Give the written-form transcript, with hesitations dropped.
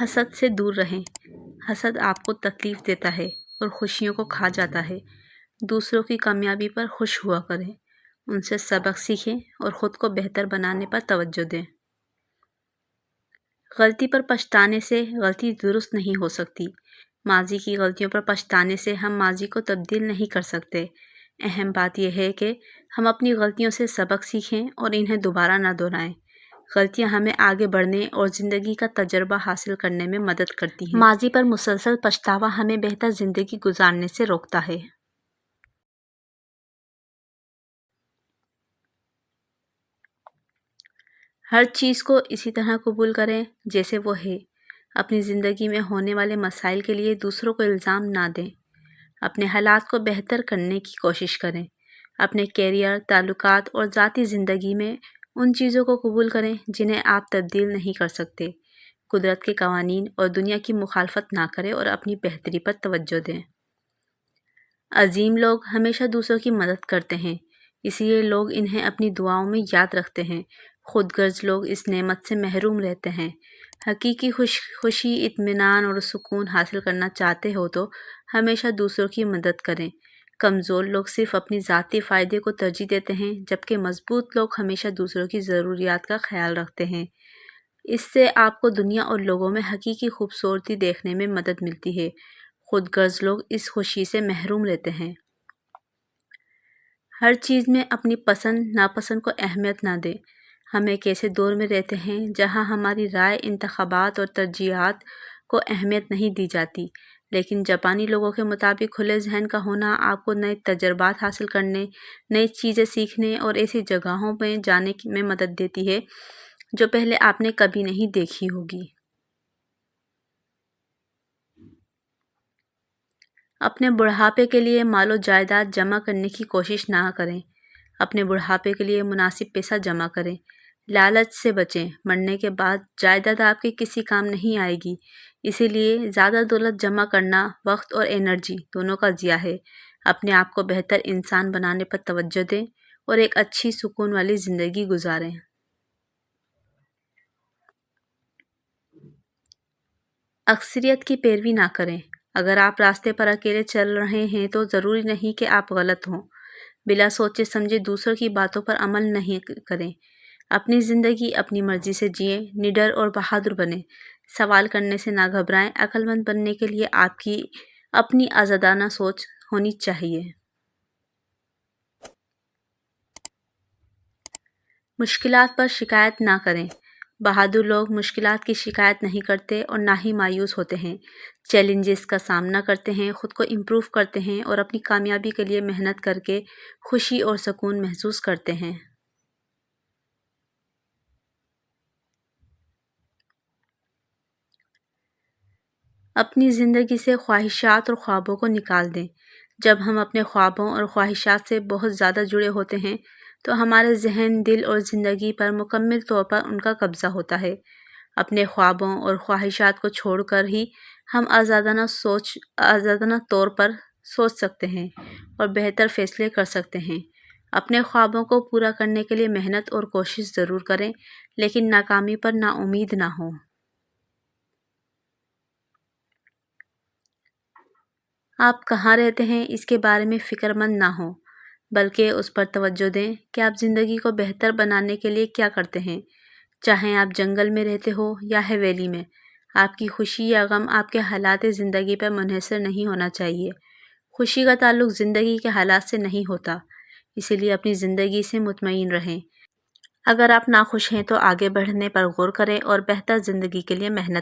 حسد سے دور رہیں۔ حسد آپ کو تکلیف دیتا ہے اور خوشیوں کو کھا جاتا ہے۔ دوسروں کی کامیابی پر خوش ہوا کریں، ان سے سبق سیکھیں اور خود کو بہتر بنانے پر توجہ دیں۔ غلطی پر پچھتانے سے غلطی درست نہیں ہو سکتی۔ ماضی کی غلطیوں پر پچھتانے سے ہم ماضی کو تبدیل نہیں کر سکتے۔ اہم بات یہ ہے کہ ہم اپنی غلطیوں سے سبق سیکھیں اور انہیں دوبارہ نہ دہرائیں۔ غلطیاں ہمیں آگے بڑھنے اور زندگی کا تجربہ حاصل کرنے میں مدد کرتی ہیں۔ ماضی پر مسلسل پچھتاوا ہمیں بہتر زندگی گزارنے سے روکتا ہے۔ ہر چیز کو اسی طرح قبول کریں جیسے وہ ہے۔ اپنی زندگی میں ہونے والے مسائل کے لیے دوسروں کو الزام نہ دیں۔ اپنے حالات کو بہتر کرنے کی کوشش کریں۔ اپنے کیریئر، تعلقات اور ذاتی زندگی میں ان چیزوں کو قبول کریں جنہیں آپ تبدیل نہیں کر سکتے۔ قدرت کے قوانین اور دنیا کی مخالفت نہ کریں اور اپنی بہتری پر توجہ دیں۔ عظیم لوگ ہمیشہ دوسروں کی مدد کرتے ہیں، اس لیے لوگ انہیں اپنی دعاؤں میں یاد رکھتے ہیں۔ خود غرض لوگ اس نعمت سے محروم رہتے ہیں۔ حقیقی خوشی، اطمینان اور سکون حاصل کرنا چاہتے ہو تو ہمیشہ دوسروں کی مدد کریں۔ کمزور لوگ صرف اپنی ذاتی فائدے کو ترجیح دیتے ہیں، جبکہ مضبوط لوگ ہمیشہ دوسروں کی ضروریات کا خیال رکھتے ہیں۔ اس سے آپ کو دنیا اور لوگوں میں حقیقی خوبصورتی دیکھنے میں مدد ملتی ہے۔ خود غرض لوگ اس خوشی سے محروم رہتے ہیں۔ ہر چیز میں اپنی پسند ناپسند کو اہمیت نہ دیں۔ ہم ایک ایسے دور میں رہتے ہیں جہاں ہماری رائے، انتخابات اور ترجیحات کو اہمیت نہیں دی جاتی، لیکن جاپانی لوگوں کے مطابق کھلے ذہن کا ہونا آپ کو نئے تجربات حاصل کرنے، نئی چیزیں سیکھنے اور ایسی جگہوں میں جانے میں مدد دیتی ہے جو پہلے آپ نے کبھی نہیں دیکھی ہوگی۔ اپنے بڑھاپے کے لیے مال و جائیداد جمع کرنے کی کوشش نہ کریں۔ اپنے بڑھاپے کے لیے مناسب پیسہ جمع کریں۔ لالچ سے بچیں، مرنے کے بعد جائیداد آپ کے کسی کام نہیں آئے گی، اسی لیے زیادہ دولت جمع کرنا وقت اور انرجی دونوں کا ضیاع ہے۔ اپنے آپ کو بہتر انسان بنانے پر توجہ دیں اور ایک اچھی سکون والی زندگی گزاریں۔ اکثریت کی پیروی نہ کریں۔ اگر آپ راستے پر اکیلے چل رہے ہیں تو ضروری نہیں کہ آپ غلط ہوں۔ بلا سوچے سمجھے دوسروں کی باتوں پر عمل نہیں کریں۔ اپنی زندگی اپنی مرضی سے جئیں، نڈر اور بہادر بنیں۔ سوال کرنے سے نہ گھبرائیں۔ عقل مند بننے کے لیے آپ کی اپنی آزادانہ سوچ ہونی چاہیے۔ مشکلات پر شکایت نہ کریں۔ بہادر لوگ مشکلات کی شکایت نہیں کرتے اور نہ ہی مایوس ہوتے ہیں۔ چیلنجز کا سامنا کرتے ہیں، خود کو امپروو کرتے ہیں اور اپنی کامیابی کے لیے محنت کر کے خوشی اور سکون محسوس کرتے ہیں۔ اپنی زندگی سے خواہشات اور خوابوں کو نکال دیں۔ جب ہم اپنے خوابوں اور خواہشات سے بہت زیادہ جڑے ہوتے ہیں تو ہمارے ذہن، دل اور زندگی پر مکمل طور پر ان کا قبضہ ہوتا ہے۔ اپنے خوابوں اور خواہشات کو چھوڑ کر ہی ہم آزادانہ طور پر سوچ سکتے ہیں اور بہتر فیصلے کر سکتے ہیں۔ اپنے خوابوں کو پورا کرنے کے لیے محنت اور کوشش ضرور کریں، لیکن ناکامی پر نا امید نہ ہوں۔ آپ کہاں رہتے ہیں اس کے بارے میں فکر مند نہ ہوں، بلکہ اس پر توجہ دیں کہ آپ زندگی کو بہتر بنانے کے لیے کیا کرتے ہیں۔ چاہے آپ جنگل میں رہتے ہو یا حویلی میں، آپ کی خوشی یا غم آپ کے حالات زندگی پر منحصر نہیں ہونا چاہیے۔ خوشی کا تعلق زندگی کے حالات سے نہیں ہوتا، اسی لیے اپنی زندگی سے مطمئن رہیں۔ اگر آپ ناخوش ہیں تو آگے بڑھنے پر غور کریں اور بہتر زندگی کے لیے محنت کریں۔